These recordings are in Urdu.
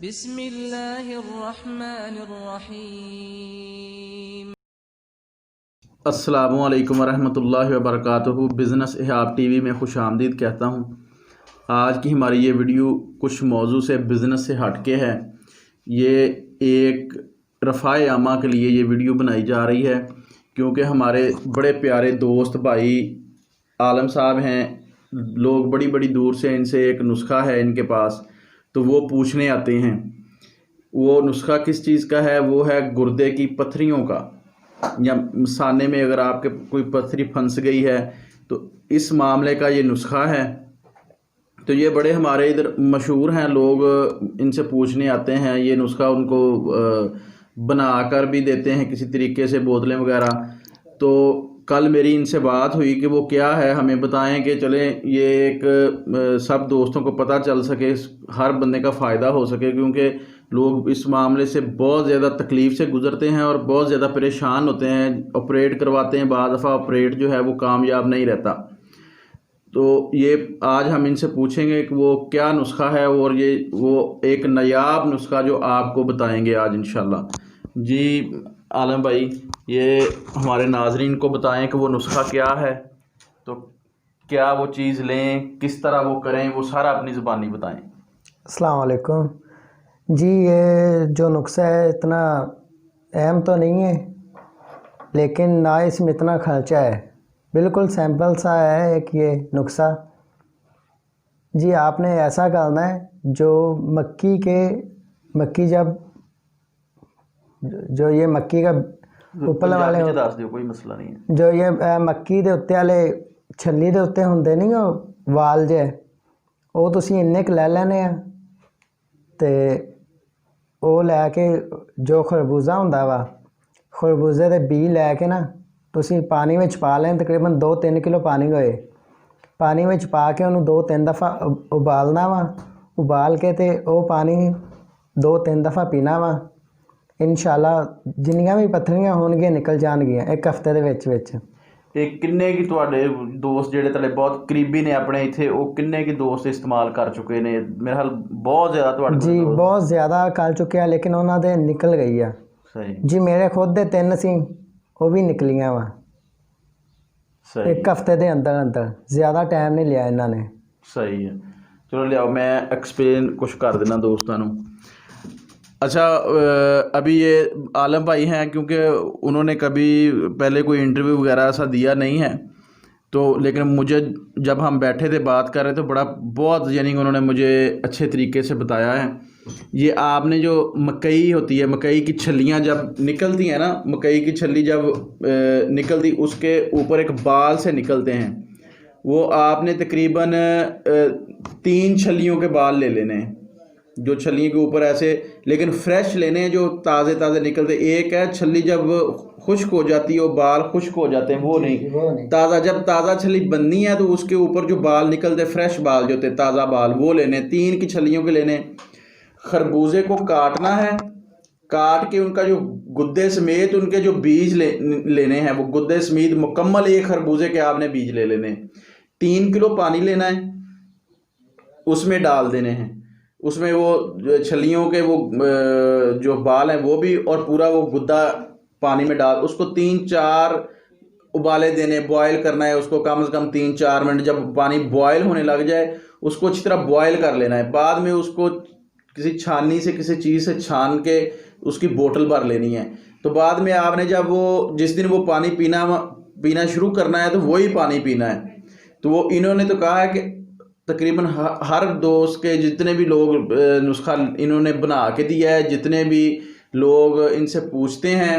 بسم اللہ الرحمن الرحیم۔ السلام علیکم ورحمۃ اللہ وبرکاتہ۔ بزنس احاب ٹی وی میں خوش آمدید کہتا ہوں۔ آج کی ہماری یہ ویڈیو کچھ موضوع سے بزنس سے ہٹ کے ہے۔ یہ ایک رفع عامہ کے لیے یہ ویڈیو بنائی جا رہی ہے، کیونکہ ہمارے بڑے پیارے دوست بھائی عالم صاحب ہیں، لوگ بڑی بڑی دور سے ان سے ایک نسخہ ہے ان کے پاس، تو وہ پوچھنے آتے ہیں وہ نسخہ کس چیز کا ہے۔ وہ ہے گردے کی پتھریوں کا، یا مثانے میں اگر آپ کے کوئی پتھری پھنس گئی ہے تو اس معاملے کا یہ نسخہ ہے۔ تو یہ بڑے ہمارے ادھر مشہور ہیں، لوگ ان سے پوچھنے آتے ہیں، یہ نسخہ ان کو بنا کر بھی دیتے ہیں کسی طریقے سے، بوتلیں وغیرہ۔ تو کل میری ان سے بات ہوئی کہ وہ کیا ہے، ہمیں بتائیں کہ چلیں یہ ایک سب دوستوں کو پتہ چل سکے، ہر بندے کا فائدہ ہو سکے، کیونکہ لوگ اس معاملے سے بہت زیادہ تکلیف سے گزرتے ہیں اور بہت زیادہ پریشان ہوتے ہیں، آپریٹ کرواتے ہیں، بعض دفعہ آپریٹ جو ہے وہ کامیاب نہیں رہتا۔ تو یہ آج ہم ان سے پوچھیں گے کہ وہ کیا نسخہ ہے، اور یہ وہ ایک نایاب نسخہ جو آپ کو بتائیں گے آج انشاءاللہ۔ جی عالم بھائی، یہ ہمارے ناظرین کو بتائیں کہ وہ نسخہ کیا ہے، تو کیا وہ چیز لیں، کس طرح وہ کریں، وہ سارا اپنی زبانی بتائیں۔ السلام علیکم جی۔ یہ جو نسخہ ہے اتنا اہم تو نہیں ہے، لیکن نہ اس میں اتنا خرچہ ہے، بالکل سیمپل سا ہے ایک یہ نسخہ۔ جی آپ نے ایسا کرنا ہے، جو مکی جب جو یہ مکی کا اوپر والے دس دیو، کوئی مسئلہ نہیں ہے، جو یہ مکی دے اتنے والے چھلی دے اتنے ہوندے نہیں وہ وال جے، وہ تسی اننے لے لینے ہیں، تے وہ لے کے جو خربوزہ ہوندا وا، خربوزے دے بی لے کے نا تسی پانی وچ پا لیں، تقریباً 2-3 کلو پانی ہوئے، پانی وچ پا کے انہوں 2-3 دفعہ ابالنا وا، ابال کے تے وہ پانی 2-3 دفعہ پینا وا، انشاءاللہ جنیاں بھی پتھریاں ہون گیا نکل جان گیا ایک ہفتے دے وچ وچ۔ ایک کنے کی تواڈے دوست جڑے تواڈے بہت قریبی نے اپنے ایتھے، وہ کنے کی دوست استعمال کر چکے نے؟ میرے خیال بہت زیادہ تواڈے جی بہت زیادہ کر چکے ہیں، لیکن انہوں دے نکل گئی ہے۔ صحیح جی میرے خود دے 3 سی، وہ بھی نکلیاں وا صحیح ایک ہفتے دے اندر اندر، زیادہ ٹائم نہیں لیا انہوں نے۔ صحیح ہے، چلو لیاؤ میں ایکسپلین کچھ کر دینا دوستوں۔ اچھا ابھی یہ عالم بھائی ہیں، کیونکہ انہوں نے کبھی پہلے کوئی انٹرویو وغیرہ ایسا دیا نہیں ہے، تو لیکن مجھے جب ہم بیٹھے تھے بات کر رہے تو بہت یعنی انہوں نے مجھے اچھے طریقے سے بتایا ہے۔ یہ آپ نے جو مکئی ہوتی ہے، مکئی کی چھلیاں جب نکلتی ہیں نا، مکئی کی چھلی جب نکلتی، اس کے اوپر ایک بال سے نکلتے ہیں، وہ آپ نے تقریباً 3 چھلیوں کے بال لے لینے ہیں، جو چھلیوں کے اوپر ایسے، لیکن فریش لینے ہیں جو تازے تازے نکلتے۔ ایک ہے چھلی جب خشک ہو جاتی ہے، وہ بال خشک ہو جاتے ہیں، وہ نہیں، تازہ جب تازہ چھلی بننی ہے تو اس کے اوپر جو بال نکلتے، فریش بال جو ہوتے، تازہ بال، وہ لینے، 3 کی چھلیوں کے لینے۔ خربوزے کو کاٹنا ہے، کاٹ کے ان کا جو گدے سمیت ان کے جو بیج لینے ہیں، وہ گدے سمیت مکمل ایک خربوزے کے آپ نے بیج لے لینے ہیں۔ 3 کلو پانی لینا ہے، اس میں ڈال دینے ہیں، اس میں وہ چھلیوں کے وہ جو بال ہیں وہ بھی، اور پورا وہ گدا پانی میں ڈال، اس کو 3-4 ابالے دینے، بوائل کرنا ہے اس کو کم از کم 3-4 منٹ۔ جب پانی بوائل ہونے لگ جائے اس کو اچھی طرح بوائل کر لینا ہے، بعد میں اس کو کسی چھاننی سے کسی چیز سے چھان کے اس کی بوٹل بھر لینی ہے۔ تو بعد میں آپ نے جب وہ جس دن وہ پانی پینا شروع کرنا ہے تو وہی پانی پینا ہے۔ تو وہ انہوں نے تو کہا ہے کہ تقریباً ہر دوست کے جتنے بھی لوگ نسخہ انہوں نے بنا کے دیا ہے، جتنے بھی لوگ ان سے پوچھتے ہیں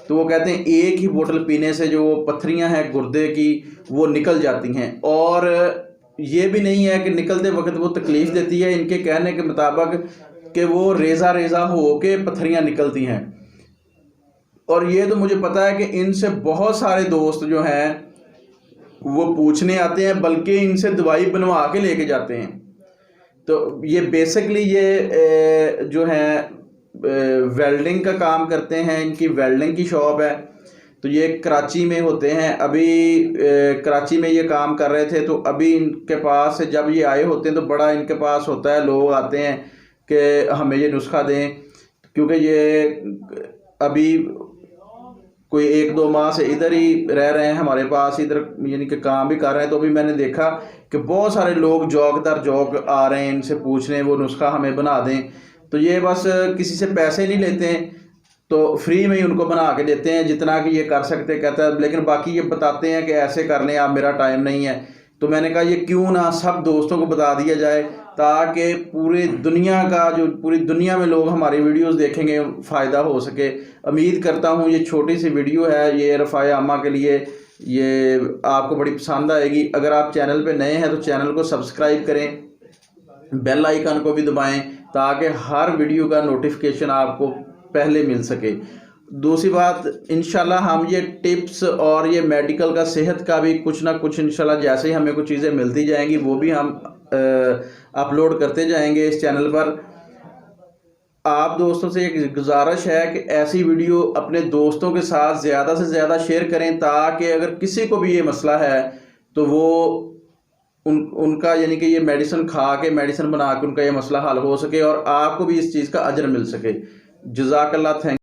تو وہ کہتے ہیں ایک ہی بوٹل پینے سے جو پتھریاں ہیں گردے کی وہ نکل جاتی ہیں، اور یہ بھی نہیں ہے کہ نکلتے وقت وہ تکلیف دیتی ہے، ان کے کہنے کے مطابق کہ وہ ریزہ ریزہ ہو کے پتھریاں نکلتی ہیں۔ اور یہ تو مجھے پتہ ہے کہ ان سے بہت سارے دوست جو ہیں وہ پوچھنے آتے ہیں، بلکہ ان سے دوائی بنوا کے لے کے جاتے ہیں۔ تو یہ بیسکلی یہ جو ہے ویلڈنگ کا کام کرتے ہیں، ان کی ویلڈنگ کی شاپ ہے، تو یہ کراچی میں ہوتے ہیں۔ ابھی کراچی میں یہ کام کر رہے تھے، تو ابھی ان کے پاس جب یہ آئے ہوتے ہیں تو بڑا ان کے پاس ہوتا ہے، لوگ آتے ہیں کہ ہمیں یہ نسخہ دیں، کیونکہ یہ ابھی کوئی 1-2 ماہ سے ادھر ہی رہ رہے ہیں ہمارے پاس، ادھر یعنی کہ کام بھی کر رہے ہیں. تو ابھی میں نے دیکھا کہ بہت سارے لوگ جوک در جوک آ رہے ہیں ان سے پوچھ رہے ہیں وہ نسخہ ہمیں بنا دیں. تو یہ بس کسی سے پیسے نہیں لیتے ہیں، تو فری میں ہی ان کو بنا کے دیتے ہیں جتنا کہ یہ کر سکتے کہتا ہے، لیکن باقی یہ بتاتے ہیں کہ ایسے کر لیں آپ، میرا ٹائم نہیں ہے. تو میں نے کہا یہ کیوں نہ سب دوستوں کو بتا دیا جائے تاکہ پوری دنیا میں لوگ ہماری ویڈیوز دیکھیں گے، فائدہ ہو سکے. امید کرتا ہوں یہ چھوٹی سی ویڈیو ہے یہ رفاع عامہ کے لیے یہ آپ کو بڑی پسند آئے گی. اگر آپ چینل پہ نئے ہیں تو چینل کو سبسکرائب کریں، بیل آئیکن کو بھی دبائیں تاکہ ہر ویڈیو کا نوٹیفیکیشن آپ کو پہلے مل سکے. دوسری بات انشاءاللہ ہم یہ ٹپس اور یہ میڈیکل کا صحت کا بھی کچھ نہ کچھ انشاءاللہ جیسے ہی ہمیں کچھ چیزیں ملتی جائیں گی وہ بھی ہم اپلوڈ کرتے جائیں گے اس چینل پر. آپ دوستوں سے ایک گزارش ہے کہ ایسی ویڈیو اپنے دوستوں کے ساتھ زیادہ سے زیادہ شیئر کریں تاکہ اگر کسی کو بھی یہ مسئلہ ہے تو وہ ان کا یعنی کہ یہ میڈیسن کھا کے میڈیسن بنا کے ان کا یہ مسئلہ حل ہو سکے اور آپ کو بھی اس چیز کا اجر مل سکے. جزاک اللہ. تھینک